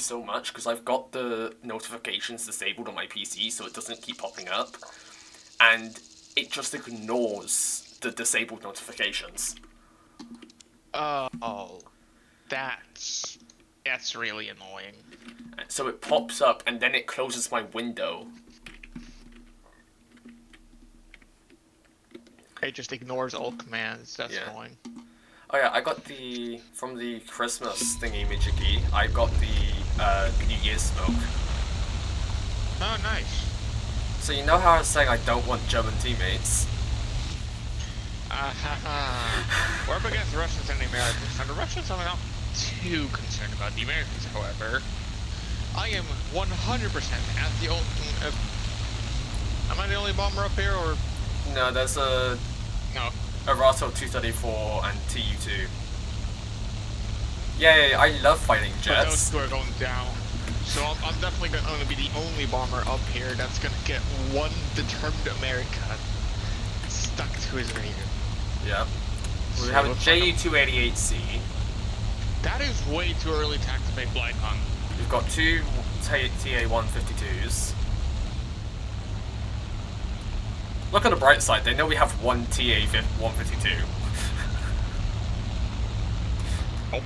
so much because I've got the notifications disabled on my PC so it doesn't keep popping up, and it just ignores the disabled notifications. Oh, that's really annoying. So it pops up and then it closes my window. It just ignores all commands. That's Yeah. annoying. Oh yeah, I got from the Christmas thingy-majiggy, I got the New Year's smoke. Oh, nice. So you know how I was saying I don't want German teammates? We're up against the Russians and the Americans, and the Russians are not too concerned about the Americans, however. I am 100% as the only... am I the only bomber up here, or...? No, there's a... No. Arato 234 and TU2. Yeah, I love fighting jets. But those two are going down. So I'm definitely going to be the only bomber up here that's going to get one determined American stuck to his radar. Yeah. We So have a JU-288C. That is way too early to activate Blind Hunt. We've got two TA-152s. Look on the bright side, they know we have one TA-152. Oh.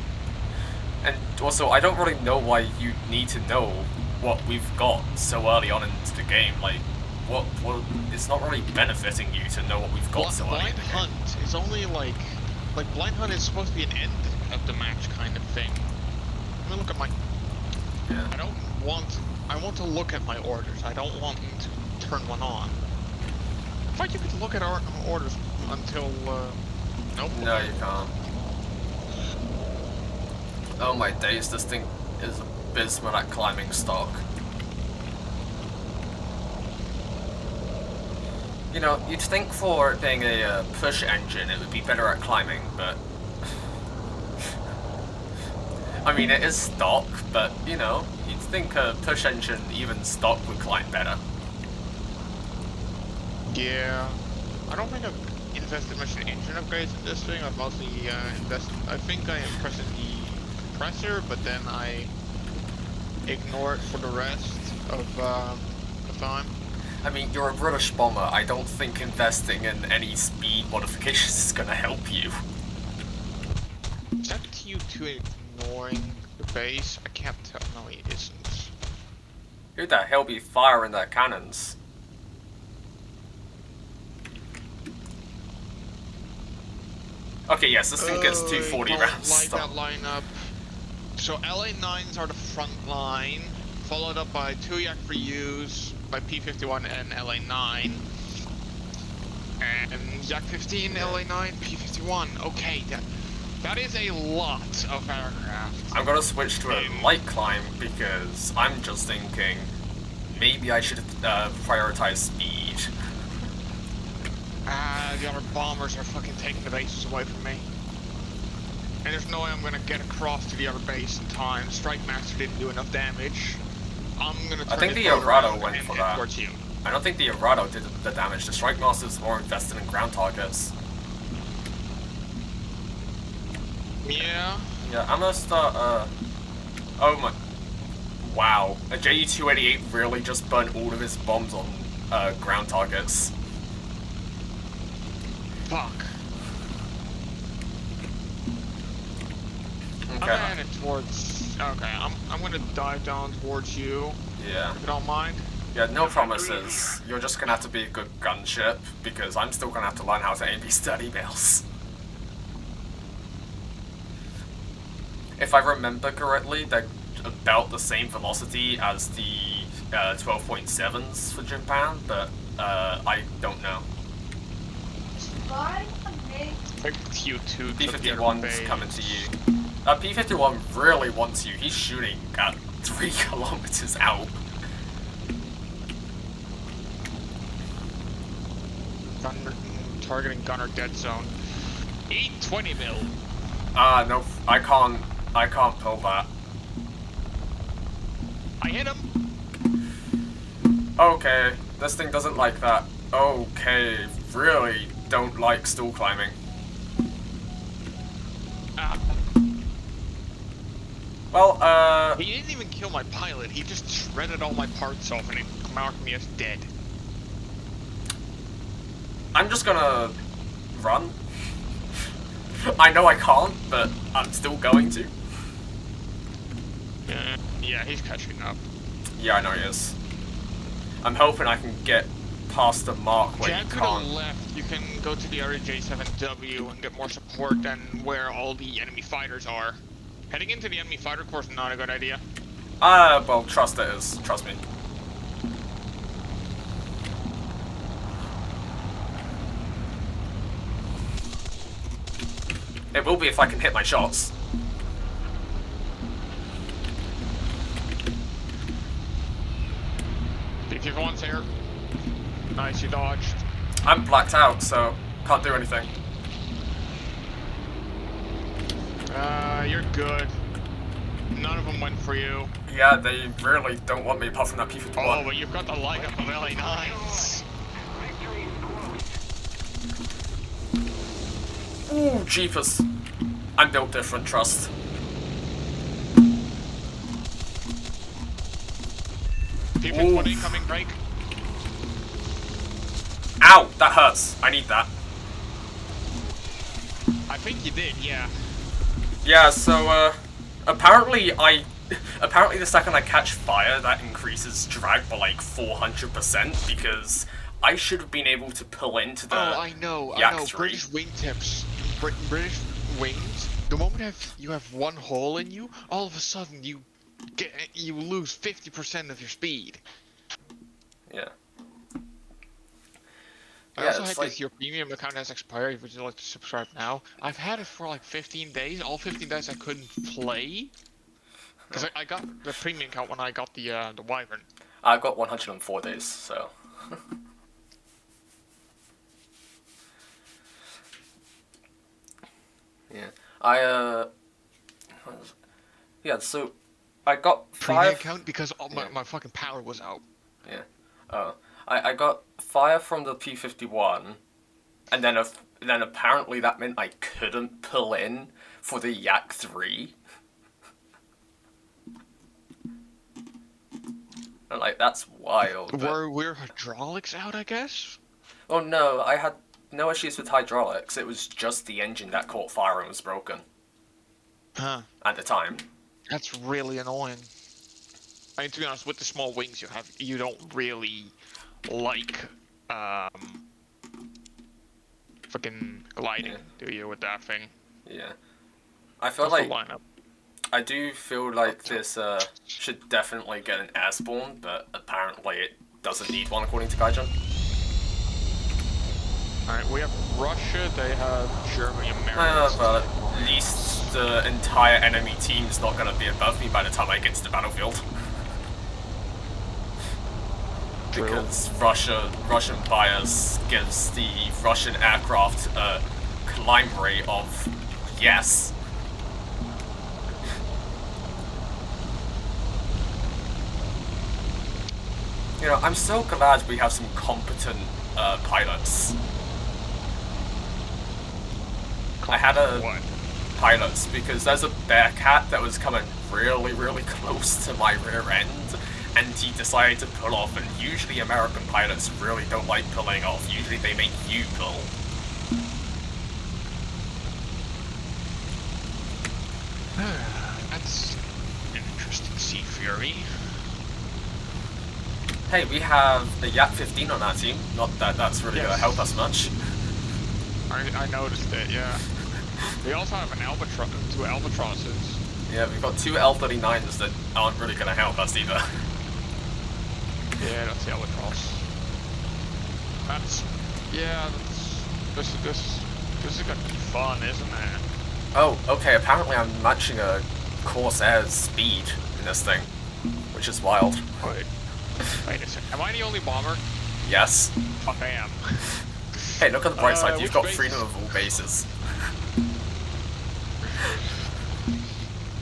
And also, I don't really know why you need to know what we've got so early on into the game. Like, what it's not really benefiting you to know what we've got so early in the game. Blind Hunt is only like Blind Hunt is supposed to be an end of the match kind of thing. Let me look at my... Yeah. I want to look at my orders. I don't want to turn one on. I thought you could look at our orders until, nope. No, you can't. Oh my days, this thing is abysmal at climbing stock. You know, you'd think for it being a push engine it would be better at climbing, but... I mean, it is stock, but, you know, you'd think a push engine, even stock, would climb better. Yeah. I don't think I've invested much in engine upgrades in this thing. I've mostly invested... I think I am pressing the compressor, but then I ignore it for the rest of the time. I mean, you're a British bomber. I don't think investing in any speed modifications is gonna help you. Is that TU2 ignoring the base? I can't tell. No, he isn't. Who the hell be firing their cannons? Okay, yes, this thing gets 240 rounds. Like that lineup. So LA9s are the front line, followed up by two Yak for U's by P51 and LA9. And Yak 15, LA9, P51. Okay, that is a lot of aircraft. I'm gonna switch to a light climb because I'm just thinking maybe I should prioritize speed. The other bombers are fucking taking the bases away from me. And there's no way I'm gonna get across to the other base in time. Strike Master didn't do enough damage. I'm gonna turn I think the Arado went for that. You. I don't think the Arado did the damage. The Strike Master's more invested in ground targets. Yeah. Yeah, I'm gonna start, oh my... Wow. A JU-288 really just burnt all of his bombs on, ground targets. Fuck. Okay. I'm headed towards... Okay, I'm gonna dive down towards you. Yeah. If you don't mind. Yeah, no promises. You're just gonna have to be a good gunship, because I'm still gonna have to learn how to aim these sturdy bills. If I remember correctly, they're about the same velocity as the 12.7s for Japan, but I don't know. TU2 P51's coming to you. P51 really wants you. He's shooting at 3 kilometers out. Targeting gunner dead zone. 820 mil. No, I can't pull that. I hit him. Okay, this thing doesn't like that. Okay, really don't like stool climbing. Well, He didn't even kill my pilot. He just shredded all my parts off and it marked me as dead. I'm just gonna run. I know I can't, but I'm still going to. Yeah, he's catching up. Yeah, I know he is. I'm hoping I can get past the mark where Jack you to the can't. left, you can go to the other J7W and get more support than where all the enemy fighters are. Heading into the enemy fighter core is not a good idea. Well, trust it is. Trust me. It will be if I can hit my shots. P51's here. Nice, you dodged. I'm blacked out, so can't do anything. You're good. None of them went for you. Yeah, they really don't want me apart from that P51. Oh, but you've got the leg up of LA9s. Ooh, jeepers. I'm built different, trust. P51 incoming, break. Ow, that hurts. I need that. I think you did, yeah. Yeah, so, apparently the second I catch fire, that increases drag by like 400% because I should have been able to pull into the I know. Yak 3. British wingtips, British wings. The moment you have one hole in you, all of a sudden you lose 50% of your speed. Yeah. I also had this, your premium account has expired, would you like to subscribe now? I've had it for like 15 days, all 15 days I couldn't play. Because I got the premium account when I got the Wyvern. I've got 104 days, so... yeah. Yeah, so... I got premium 5... account because all my fucking power was out. Yeah. Oh. I got fire from the P51, and then apparently that meant I couldn't pull in for the Yak 3. And like, that's wild. Were hydraulics out, I guess? Oh no, I had no issues with hydraulics, it was just the engine that caught fire and was broken. Huh. At the time. That's really annoying. I mean, to be honest, with the small wings you have, you don't really like, fucking gliding, do you, with that thing? Yeah. I feel Just like... I do feel like this, should definitely get an air spawn, but apparently it doesn't need one according to Gaijin. Alright, we have Russia, they have Germany, America. Well, at least the entire enemy team's not gonna be above me by the time I get to the battlefield. True. Because Russian bias gives the Russian aircraft a climb rate of yes. You know, I'm so glad we have some competent pilots. I had pilots because there's a Bearcat that was coming really, really close to my rear end, and he decided to pull off, and usually American pilots really don't like pulling off. Usually they make you pull. That's an interesting Sea Fury. Hey, we have a Yak 15 on our team. Not that that's really gonna help us much. I noticed it, yeah. We also have an two Albatrosses. Yeah, we've got two L39s that aren't really gonna help us either. Yeah, that's the Albatross. This is gonna be fun, isn't it? Oh, okay, apparently I'm matching a Corsair's speed in this thing, which is wild. Wait a second, am I the only bomber? Yes. Fuck, I am. Hey, look at the bright side, you've got base? freedom of all bases.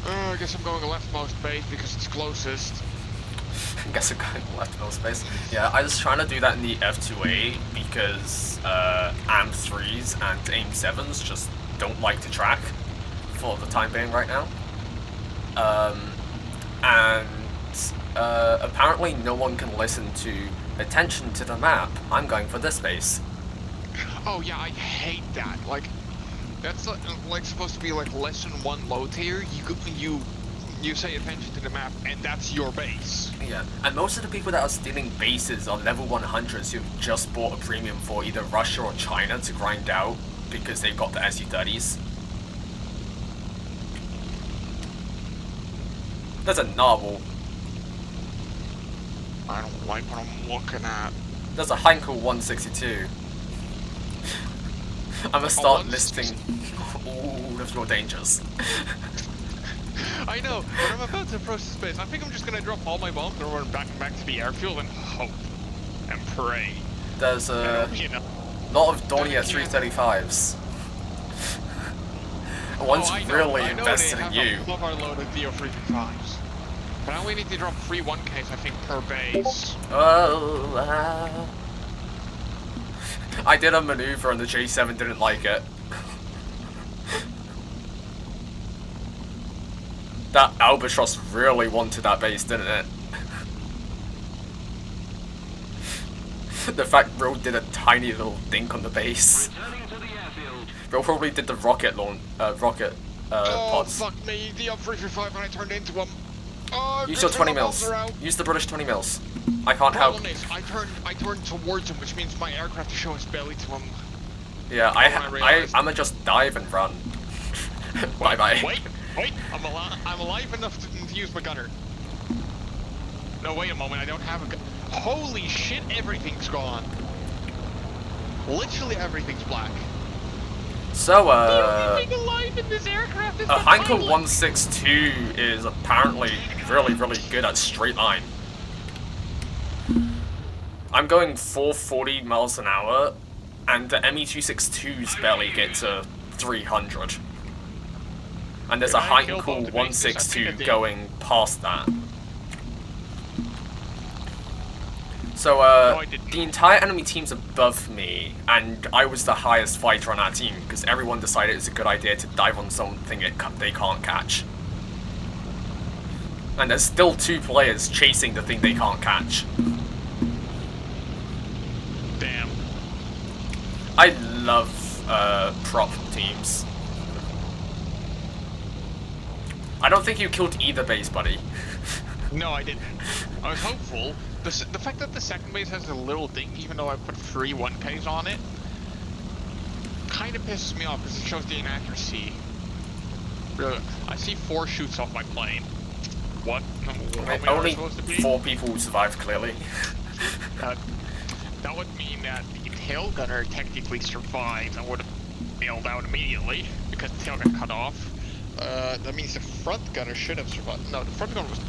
I guess I'm going to leftmost base because it's closest. I guess I'm going leftmost base. Yeah, I was trying to do that in the F2A because AM3s and AIM-7s just don't like to track for the time being right now. And apparently no one can listen to attention to the map. I'm going for this base. Oh yeah, I hate that. Like, that's like supposed to be like lesson 1 low tier. You say attention to the map, and that's your base. Yeah, and most of the people that are stealing bases are level 100s who've just bought a premium for either Russia or China to grind out because they've got the SU-30s. There's a novel. I don't like what I'm looking at. There's a Heinkel 162. I'm gonna start listing all of your dangers. I know, but I'm about to approach the space. I think I'm just gonna drop all my bombs and run back to the airfield and hope and pray. There's a lot of Dornier 335s. One's really invested in you. I love our load of DO335s. But I only need to drop 3 1Ks, I think, per base. Oh, I did a maneuver and the J7 didn't like it. That Albatross really wanted that base, didn't it? The fact Bro did a tiny little dink on the base. Bro probably did the rocket launch, pods. Oh, fuck me, the up335 and I turned into him. Oh, use your 20 mils. Use the British 20 mils. I can't help. Problem is, I turned towards him, which means my aircraft to show his belly to him. Yeah, I'ma just dive and run. Bye bye. Wait, I'm alive enough to use my gunner. No, wait a moment, I don't have a gun. Holy shit, everything's gone. Literally everything's black. So, the only thing alive in this aircraft is a Heinkel 162 is apparently really good at straight line. I'm going 440 miles an hour, and the ME-262s barely get to 300. And there's a Heinkel 162 going past that. So, the entire enemy team's above me, and I was the highest fighter on our team, because everyone decided it's a good idea to dive on something they can't catch. And there's still 2 players chasing the thing they can't catch. Damn. I love, prop teams. I don't think you killed either base, buddy. No, I didn't. I was hopeful. The fact that the second base has a little ding, even though I put 3 1Ks on it, kind of pisses me off because it shows the inaccuracy. Really, I see 4 shoots off my plane. What? Only 4 people survived, clearly. That would mean that the tail gunner technically survived and would have bailed out immediately because the tail got cut off. That means the front gunner should have survived. No, the front gunner was...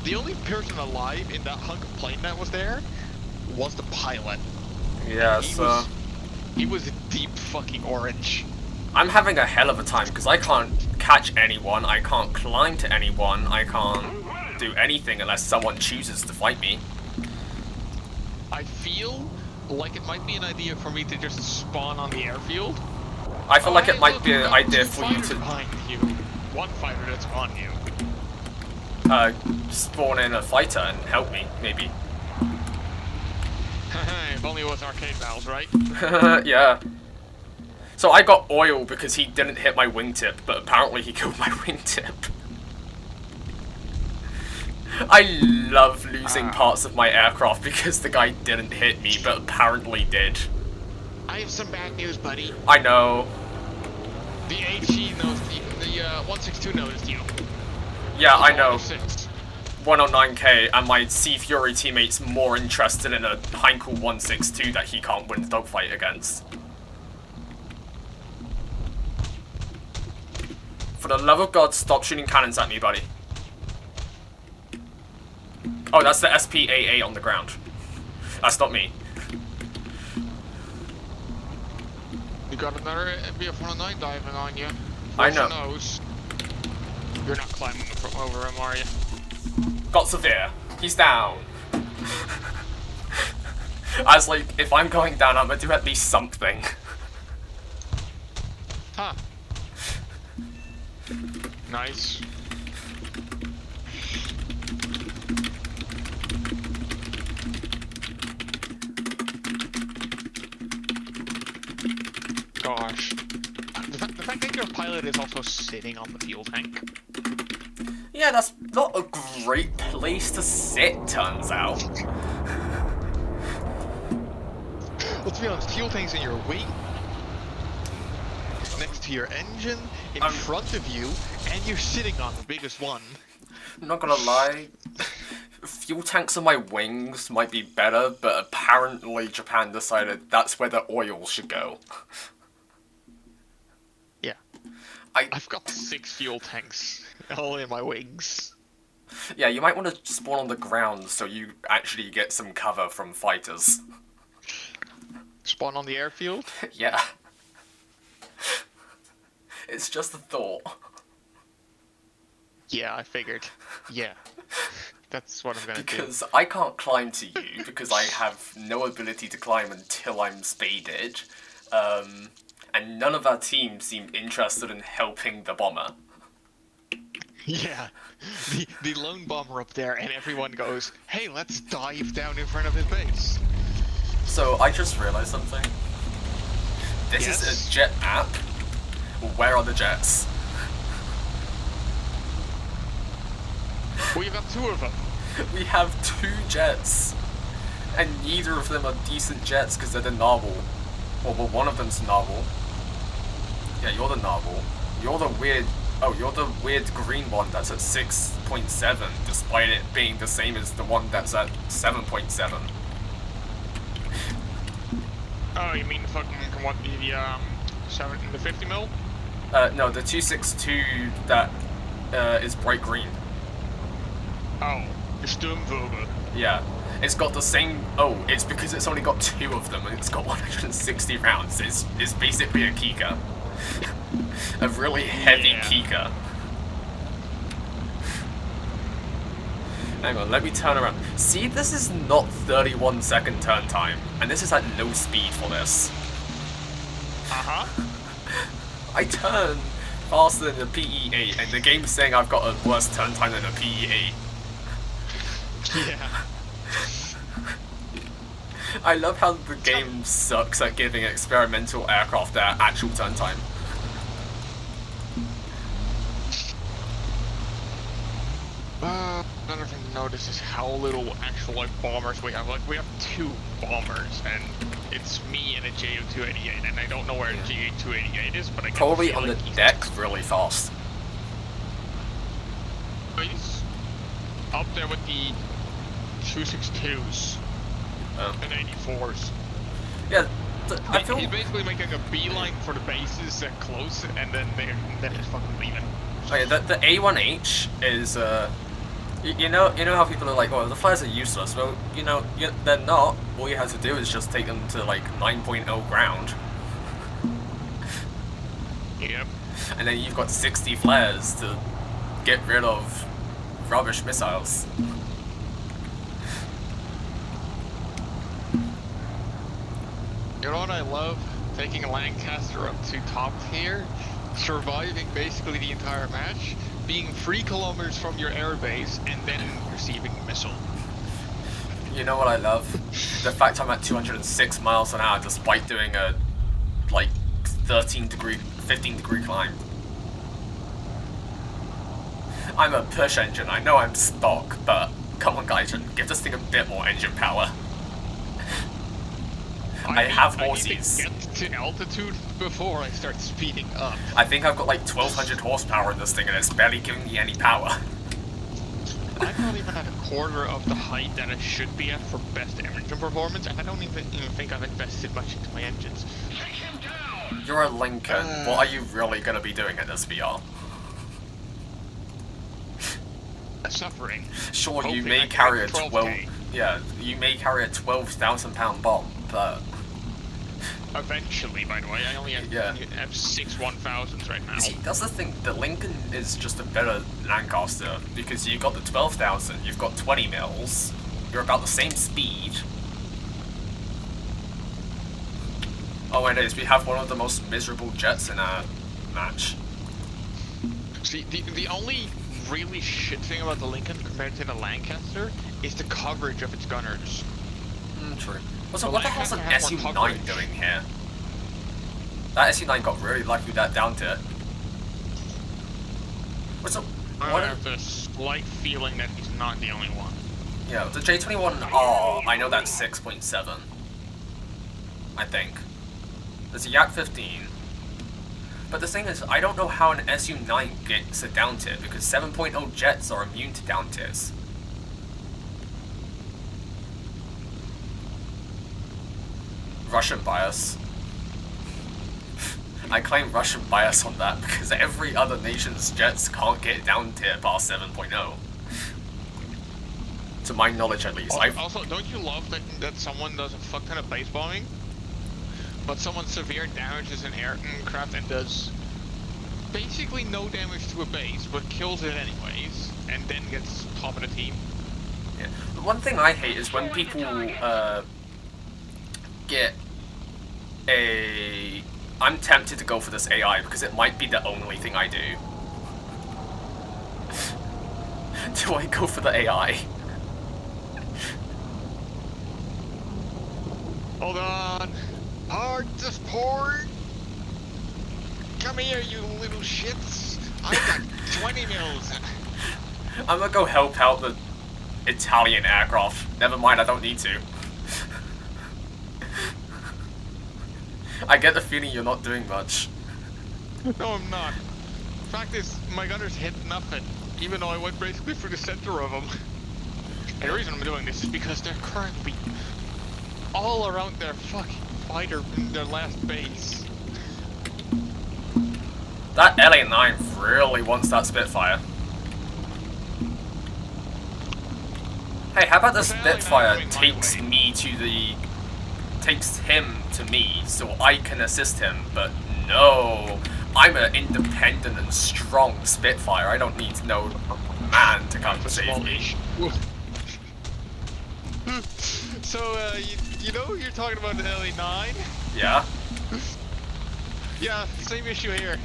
The only person alive in that hunk of plane that was there was the pilot. Yeah, he was deep fucking orange. I'm having a hell of a time because I can't catch anyone, I can't climb to anyone, I can't do anything unless someone chooses to fight me. I feel like it might be an idea for me to just spawn on the airfield. I feel like it might be an idea for you to... behind you. One fighter that's on you. Spawn in a fighter and help me, maybe. If only it was arcade valves, right? Yeah. So I got oil because he didn't hit my wingtip, but apparently he killed my wingtip. I love losing parts of my aircraft because the guy didn't hit me, but apparently did. I have some bad news, buddy. I know. The HE knows, the 162 noticed you. Yeah, I know. 109k, and my Sea Fury teammate's more interested in a Heinkel 162 that he can't win the dogfight against. For the love of God, stop shooting cannons at me, buddy. Oh, that's the SPAA on the ground. That's not me. You got another BF-109 diving on you. I know. Knows. You're not climbing over him, are you? Got severe. He's down. I was like, if I'm going down, I'm gonna do at least something. Huh. Nice. gosh. The fact that your pilot is also sitting on the fuel tank. Yeah, that's not a great place to sit, turns out. Let's be honest, fuel tank's in your wing, next to your engine, in front of you, and you're sitting on the biggest one. I'm not gonna lie, fuel tanks on my wings might be better, but apparently Japan decided that's where the oil should go. Yeah. I've got 6 fuel tanks, all in my wings. Yeah, you might want to spawn on the ground so you actually get some cover from fighters. Spawn on the airfield? Yeah. It's just a thought. Yeah, I figured. Yeah. That's what I'm gonna do. Because I can't climb to you, because I have no ability to climb until I'm spaded. And none of our team seem interested in helping the bomber. Yeah. The lone bomber up there, and everyone goes, hey, let's dive down in front of his base. So, I just realized something. This is a jet map. Where are the jets? Well, you got 2 of them. We have 2 jets. And neither of them are decent jets because they're the narwhal. Well, one of them's narwhal. Yeah, you're the narwhal. You're the weird... Oh, you're the weird green one that's at 6.7, despite it being the same as the one that's at 7.7. Oh, you mean the fucking, what, the 50 mil? No, the 262 that is bright green. Oh, the Sturmvogel. Yeah. It's got the same... Oh, it's because it's only got 2 of them and it's got 160 rounds. It's basically a Kika. A really heavy Kika. Hang on, let me turn around. See, this is not 31-second turn time, and this is at low speed for this. Uh-huh. I turn faster than the PE8, and the game's saying I've got a worse turn time than the PE8. Yeah. I love how the game sucks at giving experimental aircraft their actual turn time. Another thing to notice is how little actual bombers we have. Like, we have 2 bombers, and it's me and a Ju-288, and I don't know where a Ju-288 is, but I can Probably on the deck really fast. He's up there with the 262s and 84s. Yeah, I feel... He's basically making a beeline for the bases that close, and then he's fucking leaving. Okay, the A1H is, you know how people are like, oh, the flares are useless. Well, they're not. All you have to do is just take them to, like, 9.0 ground. Yep. And then you've got 60 flares to get rid of rubbish missiles. You know what I love? Taking a Lancaster up to top tier, surviving basically the entire match, being 3 kilometers from your airbase, and then receiving a missile. You know what I love? The fact I'm at 206 miles an hour despite doing a, like, 15 degree climb. I'm a push engine, I know I'm stock, but come on guys, give this thing a bit more engine power. I have horses. I need to get to altitude before I start speeding up. I think I've got like 1200 horsepower in this thing and it's barely giving me any power. I'm not even at a quarter of the height that I should be at for best engine performance, and I don't even think I've invested much into my engines. You're a Lincoln. What are you really going to be doing at this VR? Suffering. Sure, Hoping you may carry a 12... Yeah, you may carry a 12,000 pound bomb, but... Eventually, by the way, I only have 6 1000s right now. See, that's the thing, the Lincoln is just a better Lancaster, because you've got the 12,000, you've got 20 mils, you're about the same speed. Oh my days, we have one of the most miserable jets in our match. See, the only really shit thing about the Lincoln compared to the Lancaster is the coverage of its gunners. True. Also, what the hell's an SU-9 doing here? That SU9 got really lucky with that down tier. What's up? I have this slight feeling that he's not the only one. Yeah, the J7W1, I know that's 6.7. I think. There's a Yak 15. But the thing is, I don't know how an SU9 gets a down tier, because 7.0 jets are immune to down tiers. Russian bias. I claim Russian bias on that, because every other nation's jets can't get down tier past 7.0. To my knowledge, at least. Also, don't you love that someone does a fuck ton of base bombing, but someone severe damages an aircraft and does basically no damage to a base, but kills it anyways, and then gets top of the team? Yeah. The one thing I hate is when people get a... I'm tempted to go for this AI because it might be the only thing I do. Do I go for the AI? Hold on. Hard to support. Come here, you little shits. I got 20 mils. I'm gonna go help out the Italian aircraft. Never mind, I don't need to. I get the feeling you're not doing much. No, I'm not. Fact is, my gunners hit nothing, even though I went basically through the center of them. And the reason I'm doing this is because they're currently all around their fucking fighter in their last base. That LA9 really wants that Spitfire. Hey, how about the Spitfire takes him to me so I can assist him, but no. I'm an independent and strong Spitfire. I don't need no man to come save me. So, you know you're talking about the LA9? Yeah? Yeah, same issue here.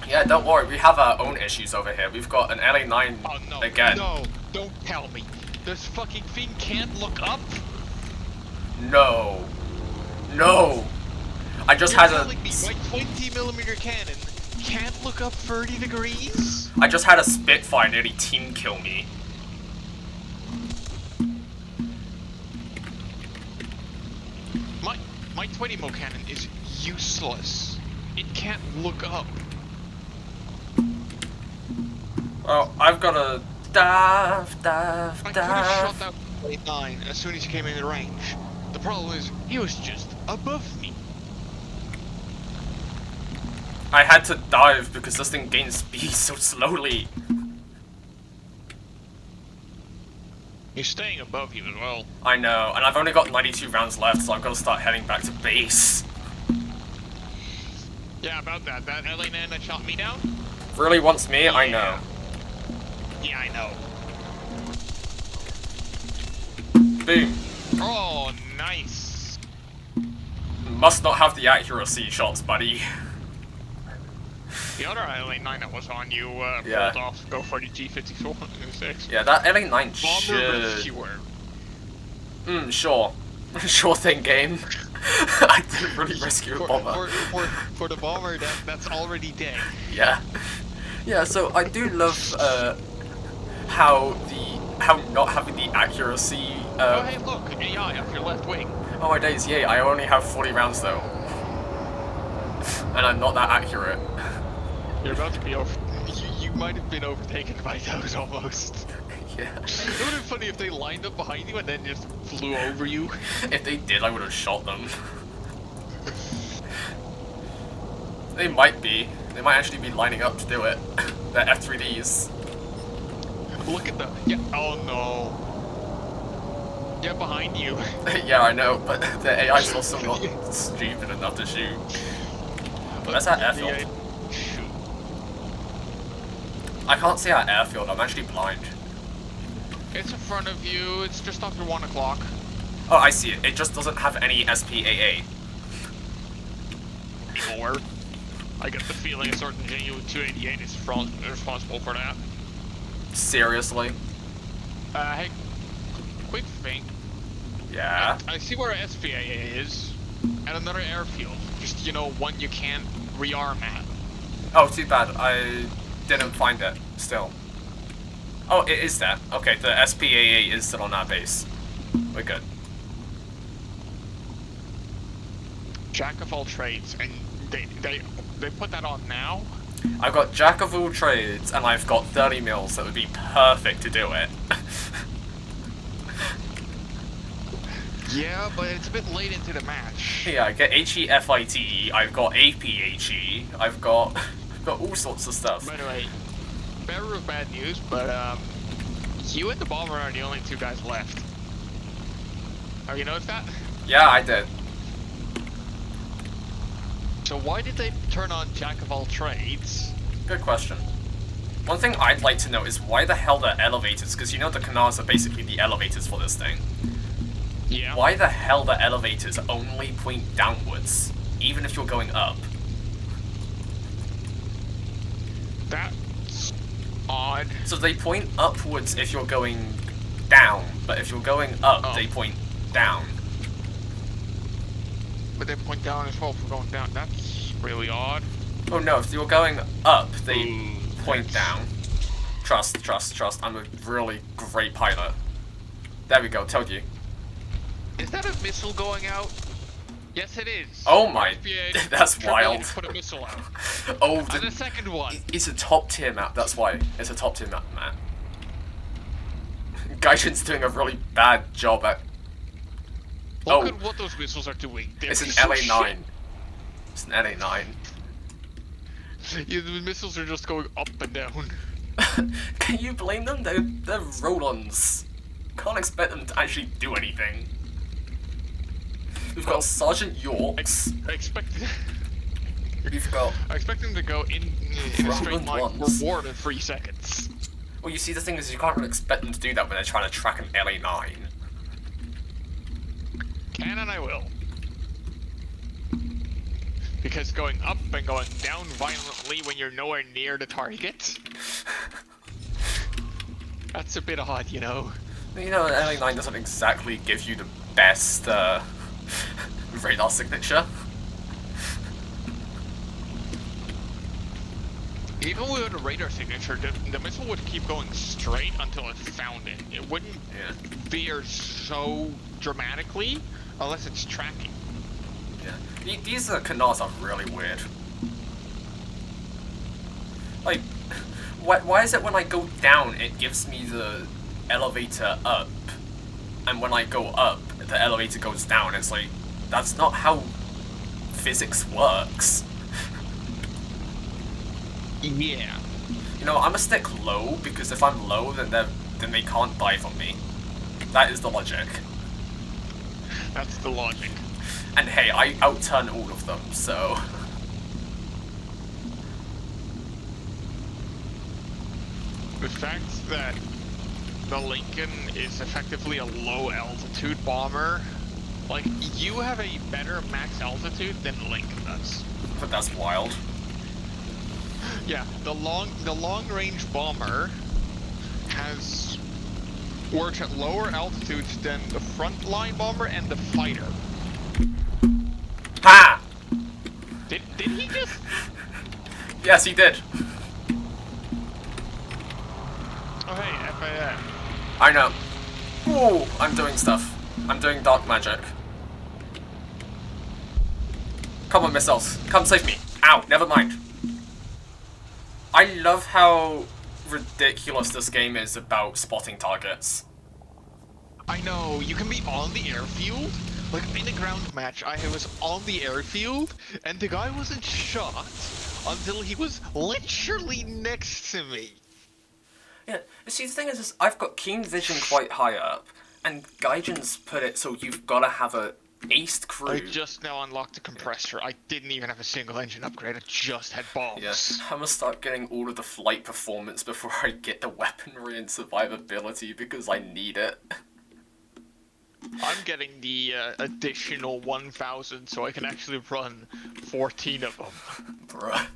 Yeah, don't worry, we have our own issues over here. We've got an LA9 again. No, don't tell me. This fucking thing can't look up? No. No. I just You're had telling me my 20mm cannon can't look up 30 degrees? I just had a Spitfire nearly team kill me. My 20mm cannon is useless. It can't look up. Well, I've got a dive. I could have shot that LA9 as soon as he came in the range. The problem is, he was just above me. I had to dive because this thing gains speed so slowly. He's staying above you as well. I know, and I've only got 92 rounds left, so I've got to start heading back to base. Yeah, about that. That LA9 that shot me down? Really wants me? Yeah. I know. Yeah, I know. Boom. Oh, nice. Must not have the accuracy shots, buddy. The other LA9 that was on you, pulled off, go for the G54. Yeah, that LA9 should... sure. Sure thing, game. I didn't really rescue a bomber. For the bomber, that's already dead. Yeah. Yeah, so I do love, how not having the accuracy, Oh, hey, look, AI off your left wing. Oh my days, yay, I only have 40 rounds though. And I'm not that accurate. You're about to be you might have been overtaken by those almost. Yeah. It would have been funny if they lined up behind you and then just flew over you. If they did, I would have shot them. They might be. They might actually be lining up to do it. They're F3Ds. Look at them. Yeah. Oh no. Yeah, behind you. Yeah, I know, but the AI's also not stupid enough to shoot. That's our airfield. I can't see our airfield, I'm actually blind. It's in front of you, it's just after 1 o'clock. Oh, I see it. It just doesn't have any SPAA. Anymore. I get the feeling a certain JU-288 is responsible for that. Seriously? Hey, quick thing. Yeah? I see where a SPAA is. At another airfield. Just, you know, one you can't rearm at. Oh, too bad. I didn't find it still. Oh, it is there. Okay, the SPAA is still on our base. We're good. Jack of all trades, and they put that on now? I've got Jack of all trades, and I've got 30 mils that would be perfect to do it. Yeah, but it's a bit late into the match. Yeah, I get HEFITE, I've got APHE, I've got all sorts of stuff. By the way, bearer of bad news, but you and the bomber are the only two guys left. Have you noticed that? Yeah, I did. So why did they turn on Jack of all trades? Good question. One thing I'd like to know is why the hell the elevators, because you know the canals are basically the elevators for this thing. Yeah. Why the hell the elevators only point downwards, even if you're going up? That's odd. So they point upwards if you're going down, but if you're going up, they point down. But they point down as well for going down. That's really odd. Oh no, if you're going up, they point down. Trust, trust, trust. I'm a really great pilot. There we go, told you. Is that a missile going out? Yes, it is. Oh my, SPA that's wild. Put a missile out. Oh, And the second one. It's a top tier map, that's why. It's a top tier map, man. Gaijin's doing a really bad job at... Look at what those missiles are doing. It's an LA-9. It's an LA-9. Yeah, the missiles are just going up and down. Can you blame them? They're roll-ons. Can't expect them to actually do anything. We've got Sergeant Yorks. I expect We've got... I expect them to go in a straight line for more than 3 seconds. Well, you see, the thing is, you can't really expect them to do that when they're trying to track an LA-9. Can and I will. Because going up and going down violently when you're nowhere near the target... That's a bit odd, you know? You know, an LA-9 doesn't exactly give you the best, radar signature. Even with a radar signature, the missile would keep going straight until it found it. It wouldn't veer so dramatically unless it's tracking. Yeah. These canals are really weird. Like, why is it when I go down, it gives me the elevator up, and when I go up, the elevator goes down? It's like, that's not how physics works. Yeah. You know, I'ma stick low, because if I'm low, then they can't dive on me. That is the logic. That's the logic. And hey, I outturn all of them, so... The fact that the Lincoln is effectively a low-altitude bomber, like, you have a better max altitude than Lincoln does. But that's wild. Yeah, the long-range bomber works at lower altitudes than the frontline bomber and the fighter. Ha! Did he just? Yes, he did. Oh hey, FAF. I know. Ooh, I'm doing stuff. I'm doing dark magic. Come on, missiles. Come save me. Ow, never mind. I love how ridiculous this game is about spotting targets. I know, you can be on the airfield. Like, in a ground match, I was on the airfield, and the guy wasn't shot until he was literally next to me. Yeah, see, the thing is I've got keen vision quite high up, and Gaijin's put it so you've got to have a aced crew. I just now unlocked the compressor. I didn't even have a single engine upgrade. I just had bombs. Yeah, I'm gonna start getting all of the flight performance before I get the weaponry and survivability, because I need it. I'm getting the additional 1,000 so I can actually run 14 of them. Bruh.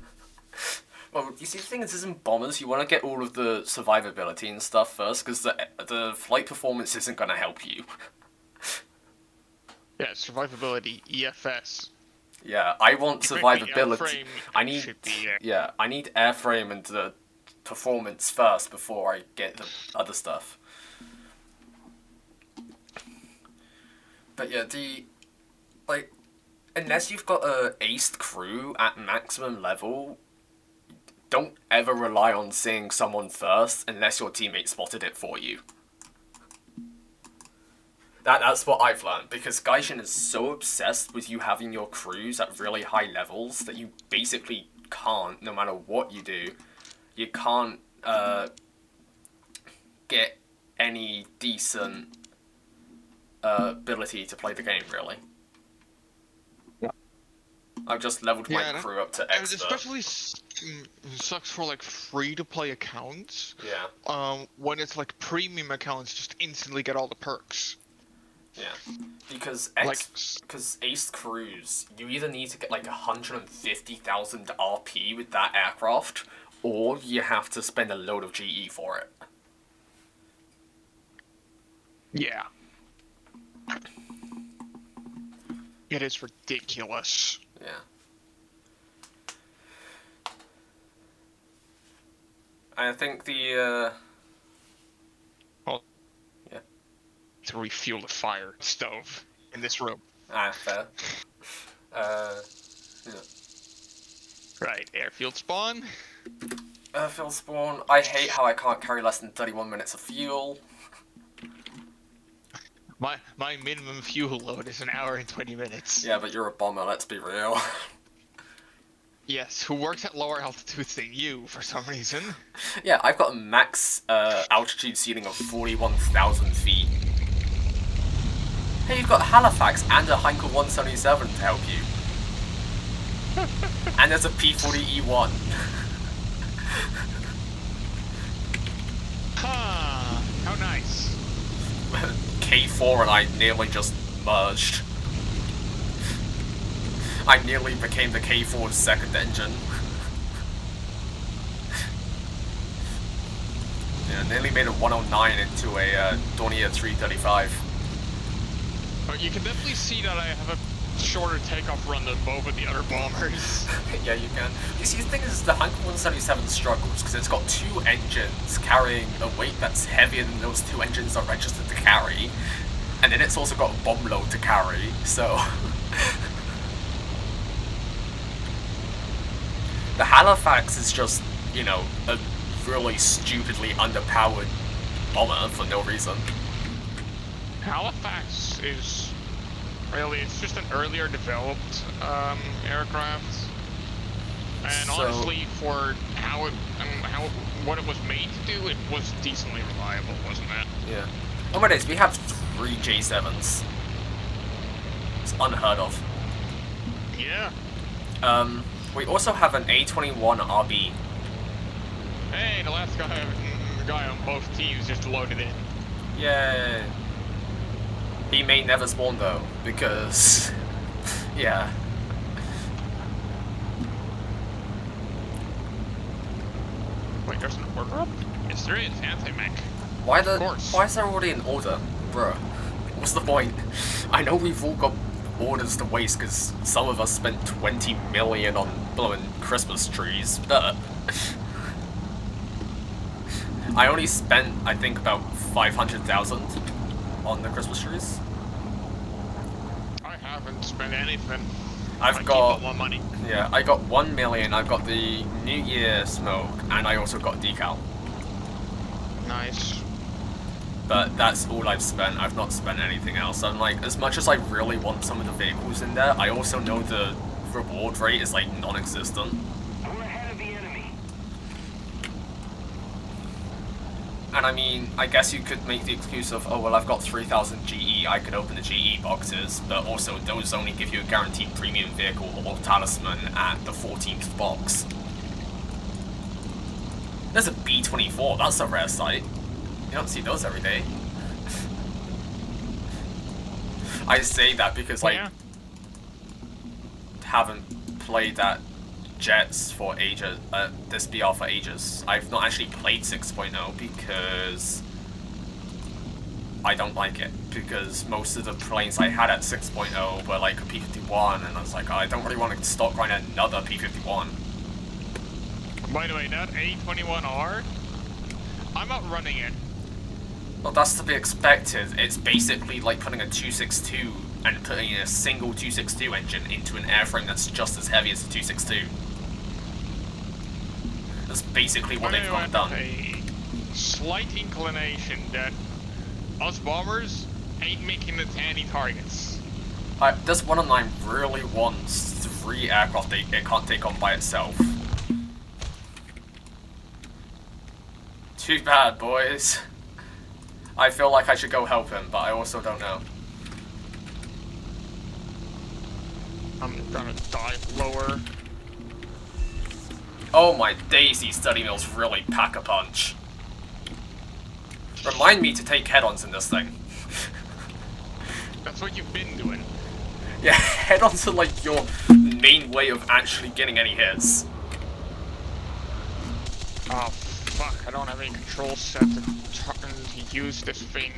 Well, you see, the thing is in bombers, you want to get all of the survivability and stuff first, because the flight performance isn't going to help you. Yeah, survivability, EFS. Yeah, I want The survivability. airframe I need, should be, yeah, I need airframe and the performance first before I get the other stuff. But yeah, like, unless you've got a aced crew at maximum level, don't ever rely on seeing someone first unless your teammate spotted it for you. That's what I've learned, because Gaijin is so obsessed with you having your crews at really high levels that you basically can't, no matter what you do, you can't get any decent ability to play the game, really. Yeah. I've just leveled my crew up to and expert. especially sucks for like free-to-play accounts. Yeah. When it's like premium accounts, just instantly get all the perks. Yeah, because aced crews, you either need to get like 150,000 RP with that aircraft, or you have to spend a load of GE for it. Yeah. It is ridiculous. Yeah. I think the to refuel the fire stove in this room. Fair. Yeah. Right, airfield spawn. Airfield spawn. I hate how I can't carry less than 31 minutes of fuel. My minimum fuel load is 1 hour and 20 minutes. Yeah, but you're a bomber, let's be real. Yes, who works at lower altitudes than you, for some reason. Yeah, I've got a max altitude ceiling of 41,000 feet. Hey, you've got Halifax and a Heinkel 177 to help you. And there's a P40E1. Huh, how nice. K4 and I nearly just merged. I nearly became the K4's second engine. Yeah, nearly made a 109 into a Dornier 335. But you can definitely see that I have a shorter takeoff run than both of the other bombers. Yeah, you can. You see, the thing is, the Heinkel 177 struggles because it's got two engines carrying a weight that's heavier than those two engines are registered to carry, and then it's also got a bomb load to carry, so... The Halifax is just, you know, a really stupidly underpowered bomber for no reason. Halifax is really, it's just an earlier developed aircraft. And So- honestly, for what it was made to do, it was decently reliable, wasn't it? Yeah. Oh my days, we have 3 J7s. It's unheard of. Yeah. We also have an A21 RB. Hey, the last guy on both teams just loaded in. Yay. He may never spawn though, because... yeah. Wait, there's an order up? Yes, there is. Anti-mech. Why Of course. is there already an order? Bruh. What's the point? I know we've all got orders to waste because some of us spent 20 million on blowing Christmas trees, but... I only spent, I think, about 500,000 on the Christmas trees. I haven't spent anything. I've I got... keep all my money. Yeah, I got 1 million, I've got the New Year smoke, and I also got decal. Nice. But that's all I've spent. I've not spent anything else. I'm like, as much as I really want some of the vehicles in there, I also know the reward rate is like non-existent. We're ahead of the enemy. And I mean, I guess you could make the excuse of, oh well, I've got 3,000 GE, I could open the GE boxes, but also those only give you a guaranteed premium vehicle or talisman at the 14th box. There's a B-24, that's a rare sight. You don't see those every day. I say that because I haven't played that Jets for ages, this BR for ages. I've not actually played 6.0 because I don't like it, because most of the planes I had at 6.0 were like a P-51, and I was like, I don't really want to stockpile another P-51. By the way, that A21R, I'm outrunning it. Well, that's to be expected. It's basically like putting a 262 and putting a single 262 engine into an airframe that's just as heavy as the 262. That's basically what they've gone and done. A slight inclination that us bombers ain't making it to any targets. This 109 really wants 3 aircraft it can't take on by itself. Too bad, boys. I feel like I should go help him, but I also don't know. I'm gonna dive lower. Oh my days, these study mills really pack a punch. Remind me to take head-ons in this thing. That's what you've been doing. Yeah, head-ons are like your main way of actually getting any hits. Oh fuck! I don't have any control set to use this thing.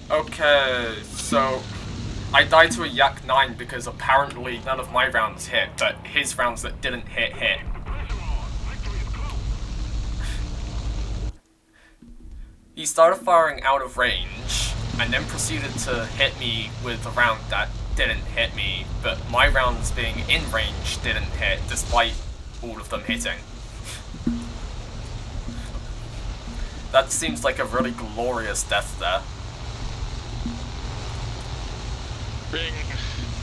Okay, so I died to a Yak 9 because apparently none of my rounds hit, but his rounds that didn't hit. He started firing out of range, and then proceeded to hit me with a round that didn't hit me, but my rounds being in range didn't hit, despite all of them hitting. That seems like a really glorious death there.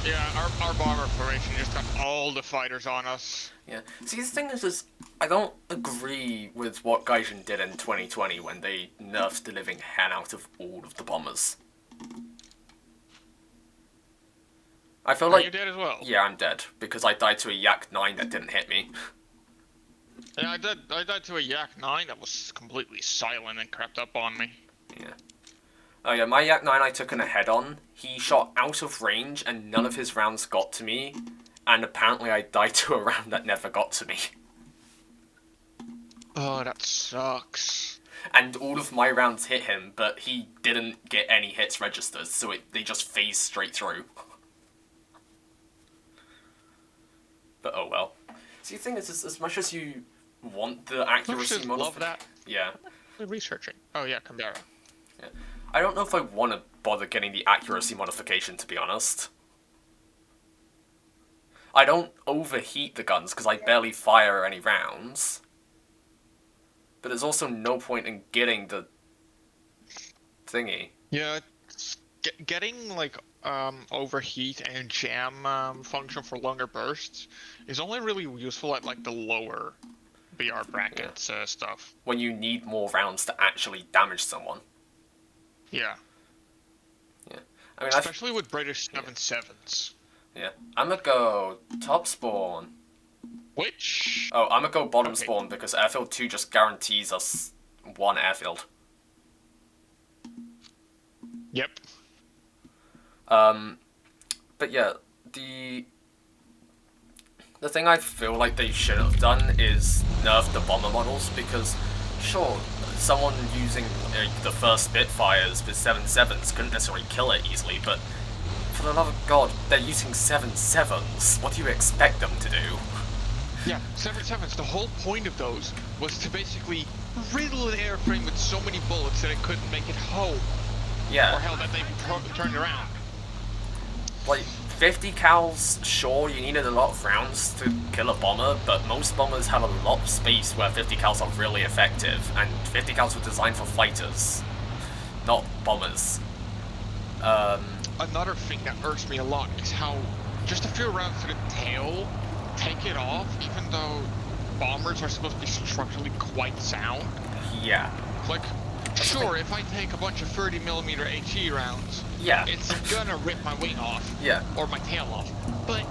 Yeah, our bomber formation just got all the fighters on us. Yeah. See, the thing is I don't agree with what Gaijin did in 2020 when they nerfed the living hell out of all of the bombers. I feel like... Are you dead as well? Yeah, I'm dead, because I died to a Yak 9 that didn't hit me. Yeah, I died to a Yak 9 that was completely silent and crept up on me. Yeah. Oh yeah, my Yak 9 I took in a head-on. He shot out of range and none of his rounds got to me. And apparently I died to a round that never got to me. Oh, that sucks. And all of my rounds hit him, but he didn't get any hits registered, so they just phased straight through. But oh well. See, the thing is, as much as you want the accuracy modification... love that. Yeah. We're researching. Oh yeah, Canberra. Yeah. I don't know if I want to bother getting the accuracy modification, to be honest. I don't overheat the guns, because I barely fire any rounds. But there's also no point in getting the thingy. Yeah, getting like overheat and jam function for longer bursts is only really useful at like the lower BR brackets stuff. When you need more rounds to actually damage someone. Yeah. Yeah. I mean, especially with British 7.7s. Yeah. I'm gonna go top spawn. Which? Oh, I'm gonna go bottom spawn because airfield 2 just guarantees us one airfield. Yep. But yeah, the thing I feel like they should have done is nerf the bomber models, because sure, someone using the first Spitfires with 7.7s couldn't necessarily kill it easily, but for the love of God, they're using 7.7s. What do you expect them to do? Yeah, 7.7s, the whole point of those was to basically riddle an airframe with so many bullets that it couldn't make it home. Yeah. Or hell, that they turned around. Like, 50 cals, sure, you needed a lot of rounds to kill a bomber, but most bombers have a lot of space where 50 cals are really effective, and 50 cals were designed for fighters, not bombers. Another thing that irks me a lot is how just a few rounds to the tail take it off, even though bombers are supposed to be structurally quite sound. Yeah. Like, sure, if I take a bunch of 30mm HE rounds, yeah, it's gonna rip my wing off. Yeah. Or my tail off. But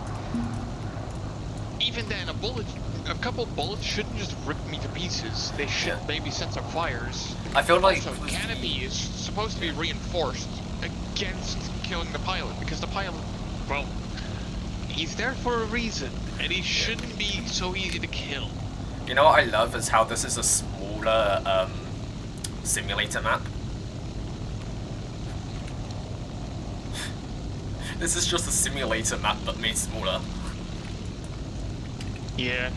even then, a couple bullets shouldn't just rip me to pieces. They should maybe set some fires. I feel like also, canopy is supposed to be reinforced against killing the pilot, because the pilot, well, he's there for a reason, and he shouldn't be so easy to kill. You know what I love is how this is a smaller simulator map. This is just a simulator map but made smaller. Yeah.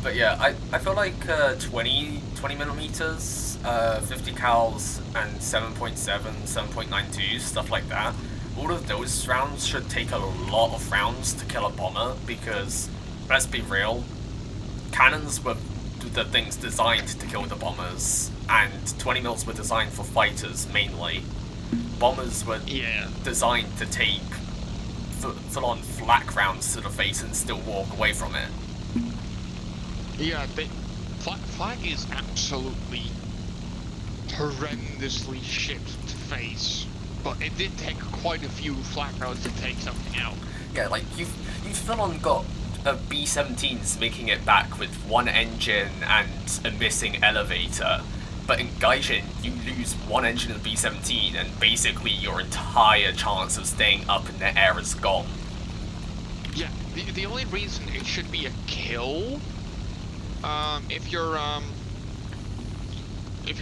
But yeah, I feel like 20 millimeters, 50 cals, and 7.7, 7.92, stuff like that. All of those rounds should take a lot of rounds to kill a bomber because, let's be real, cannons were the things designed to kill the bombers, and 20 mils were designed for fighters mainly. Bombers were designed to take full-on flak rounds to the face and still walk away from it. Yeah, flak is absolutely horrendously shit to face, but it did take quite a few flak rounds to take something out. Yeah, like you've full on got B-17s making it back with one engine and a missing elevator, but in Gaijin you lose one engine of B-17 and basically your entire chance of staying up in the air is gone. Yeah, the only reason it should be a kill, if you're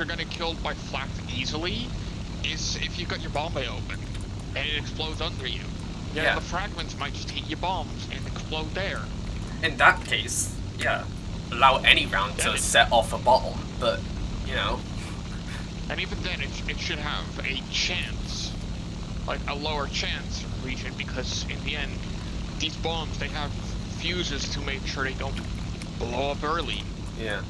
gonna kill by flak easily, is if you've got your bomb bay open and it explodes under you. Yeah, the fragments might just hit your bombs and explode there. In that case, yeah, allow any round to set off a bomb, but, you know. And even then, it should have a chance, like a lower chance of completion, because in the end, these bombs, they have fuses to make sure they don't blow up early. Yeah.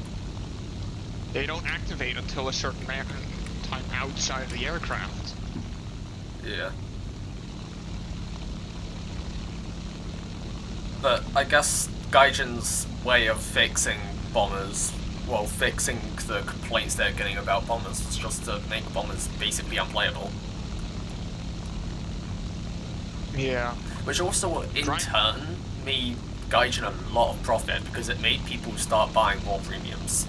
They don't activate until a certain amount of time outside of the aircraft. Yeah. But I guess Gaijin's way of fixing bombers, well, fixing the complaints they're getting about bombers, is just to make bombers basically unplayable. Yeah. Which also, in turn, made Gaijin a lot of profit because it made people start buying more premiums.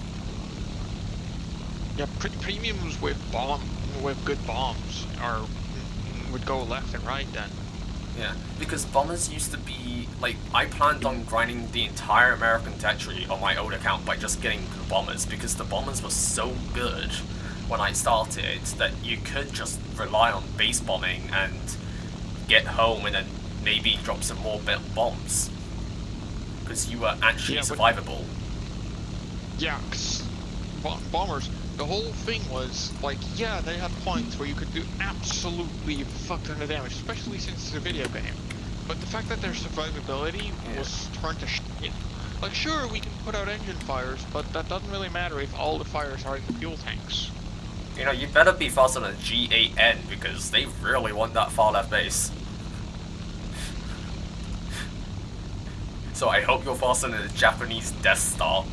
Yeah, premiums with good bombs would go left and right then. Yeah, because bombers used to be, like, I planned on grinding the entire American territory on my old account by just getting the bombers, because the bombers were so good when I started that you could just rely on base bombing and get home and then maybe drop some more bombs. Because you were actually survivable. Yeah, because bombers, the whole thing was, like, yeah, they had points where you could do absolutely fuck ton of damage, especially since it's a video game. But the fact that their survivability was turned to shit. Like, sure, we can put out engine fires, but that doesn't really matter if all the fires are in the fuel tanks. You know, you better be faster than G8N, because they really want that far left base. So I hope you're faster than the Japanese Death Star.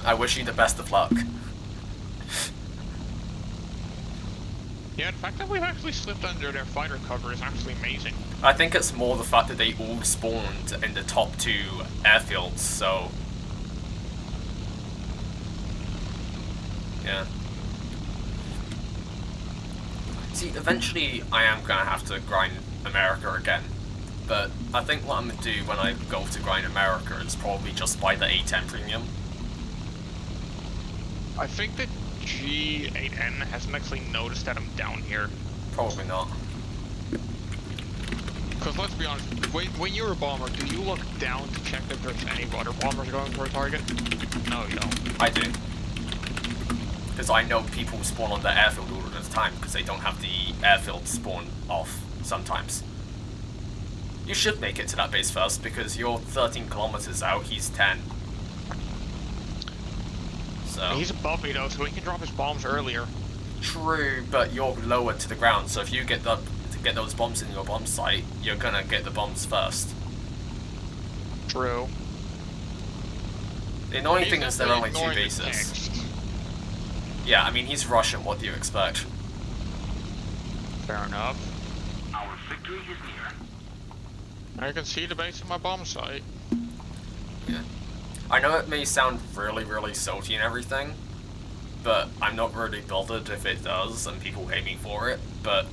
I wish you the best of luck. Yeah, the fact that we've actually slipped under their fighter cover is actually amazing. I think it's more the fact that they all spawned in the top 2 airfields, so... yeah. See, eventually I am gonna have to grind America again. But I think what I'm gonna do when I go to grind America is probably just buy the A10 premium. I think that G8N hasn't actually noticed that I'm down here. Probably not. Because let's be honest, when you're a bomber, do you look down to check if there's any other bombers going for a target? No, you don't. I do. Because I know people spawn on the airfield all the time because they don't have the airfield spawn off sometimes. You should make it to that base first because you're 13 kilometers out, he's 10. So. He's above me though, so he can drop his bombs earlier. True, but you're lower to the ground, so if you get those bombs in your bomb site, you're gonna get the bombs first. True. The annoying thing is there are only 2 bases. Yeah, I mean, he's Russian, what do you expect? Fair enough. Our victory is near. I can see the base of my bomb site. Yeah. I know it may sound really, really salty and everything, but I'm not really bothered if it does and people hate me for it, but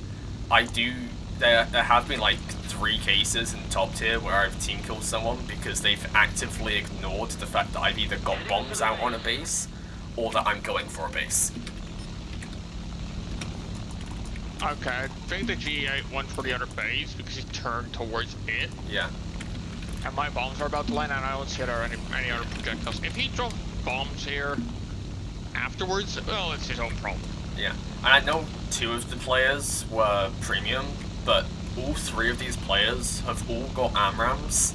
I do there have been like 3 cases in top tier where I've team killed someone because they've actively ignored the fact that I've either got bombs out on a base or that I'm going for a base. Okay, I think the G8 went for the other base because he turned towards it. Yeah. And my bombs are about to land, and I don't see there are any other projectiles. If he dropped bombs here afterwards, well, it's his own problem. Yeah. And I know 2 of the players were premium, but all 3 of these players have all got AMRAAMs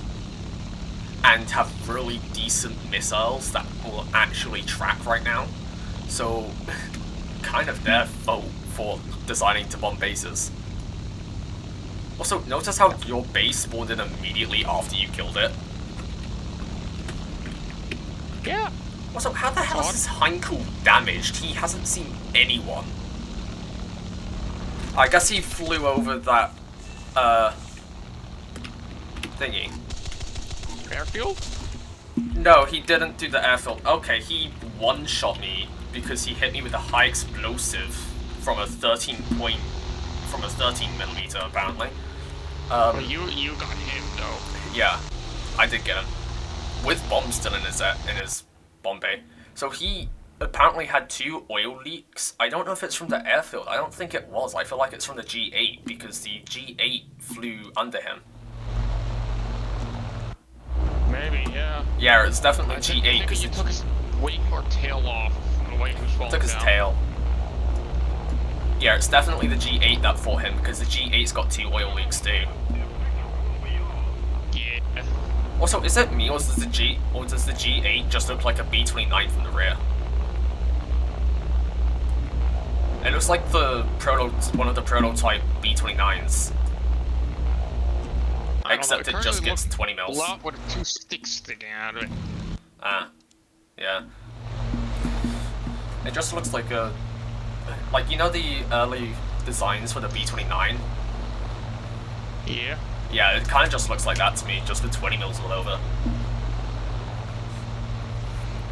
and have really decent missiles that will actually track right now. So, kind of their fault for deciding to bomb bases. Also, notice how your base spawned in immediately after you killed it. Yeah. Also, how the hell is Heinkel damaged? He hasn't seen anyone. I guess he flew over that, thingy. Airfield? No, he didn't do the airfield. Okay, he one-shot me because he hit me with a high explosive from a 13 millimeter, apparently. Well, you got him, though. Yeah, I did get him. With bombs still in his bomb bay. So he apparently had 2 oil leaks. I don't know if it's from the airfield. I don't think it was. I feel like it's from the G8 because the G8 flew under him. Maybe, yeah. Yeah, it's definitely I G8 think because he took his wing or tail off from the way he was falling took his down. tail. Yeah, it's definitely the G8 that fought him because the G8's got 2 oil leaks too. Yeah. Also, is it me or does the G8 just look like a B-29 from the rear? It looks like one of the prototype B-29s. Except it just gets 20 mils. A lot with 2 sticks sticking out of it. Ah, yeah. It just looks like a... Like, you know the early designs for the B-29? Yeah. Yeah, it kind of just looks like that to me, just with 20 mils all over.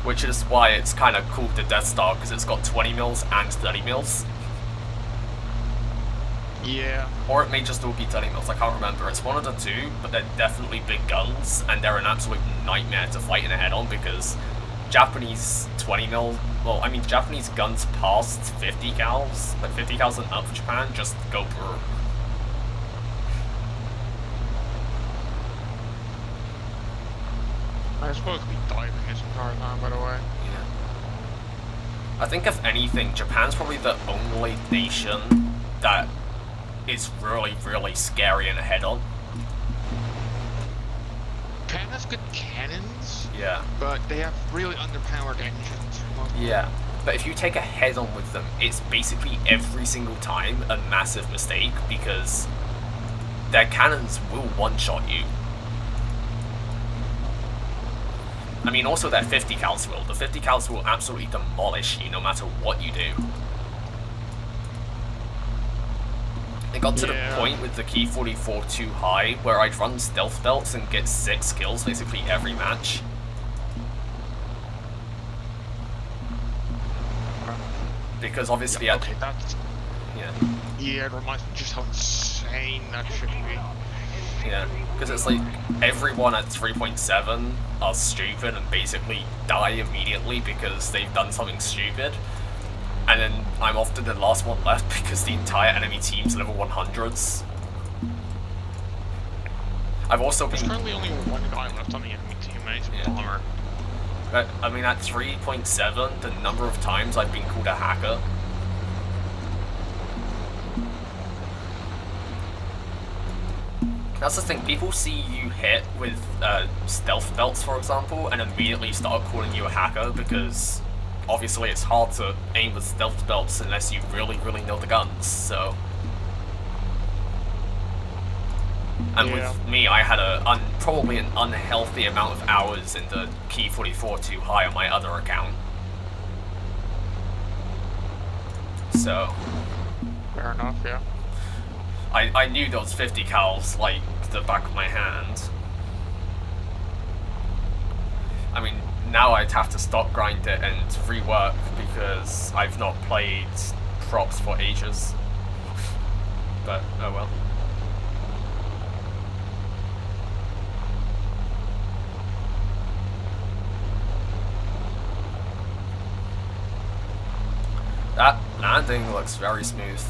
Which is why it's kind of called the Death Star, because it's got 20 mils and 30 mils. Yeah. Or it may just all be 30 mils, I can't remember. It's one of the 2, but they're definitely big guns, and they're an absolute nightmare to fight in a head-on, because Japanese 20 mil, well, I mean, Japanese guns past 50 cals, like 50 cals and up for Japan, just go brr. I'm supposed to be diving this entire time, by the way. Yeah. I think if anything, Japan's probably the only nation that is really, really scary in a head-on. Japan has good cannons, Yeah. but they have really underpowered engines. Yeah. But if you take a head-on with them, it's basically every single time a massive mistake because their cannons will one-shot you. I mean, also their 50 cals will. The 50 cals will absolutely demolish you no matter what you do. It got to the point with the Key 44 too high where I'd run stealth belts and get 6 kills basically every match. Because obviously yeah, okay, that's... Yeah. Yeah, it reminds me just how insane that should be. Yeah, because it's like everyone at 3.7 are stupid and basically die immediately because they've done something stupid. And then I'm often the last one left because the entire enemy team's level 100s. I've also been... There's currently only one guy left on the enemy team, mate. It's a bummer. But, I mean, at 3.7, the number of times I've been called a hacker. That's the thing, people see you hit with stealth belts, for example, and immediately start calling you a hacker because obviously it's hard to aim with stealth belts unless you really, really know the guns, so... And with me, I had probably an unhealthy amount of hours in the Key 44 too high on my other account. So... Fair enough, yeah. I knew those 50 cals like the back of my hand. I mean, now I'd have to stop grind it and rework because I've not played props for ages. But, oh well. That landing looks very smooth.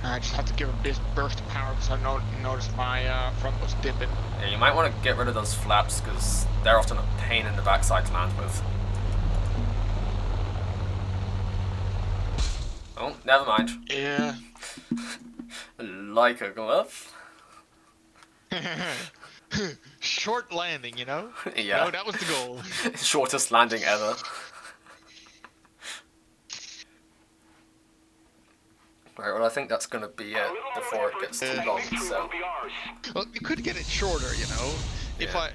I just have to give a burst of power because I noticed my front was dipping. Yeah, you might want to get rid of those flaps because they're often a pain in the backside to land with. Oh, never mind. Yeah. Like a glove. Short landing, you know? Yeah. No, that was the goal. Shortest landing ever. Right, well I think that's gonna be it before it gets too long, so... Well, you could get it shorter, you know? If Yeah. I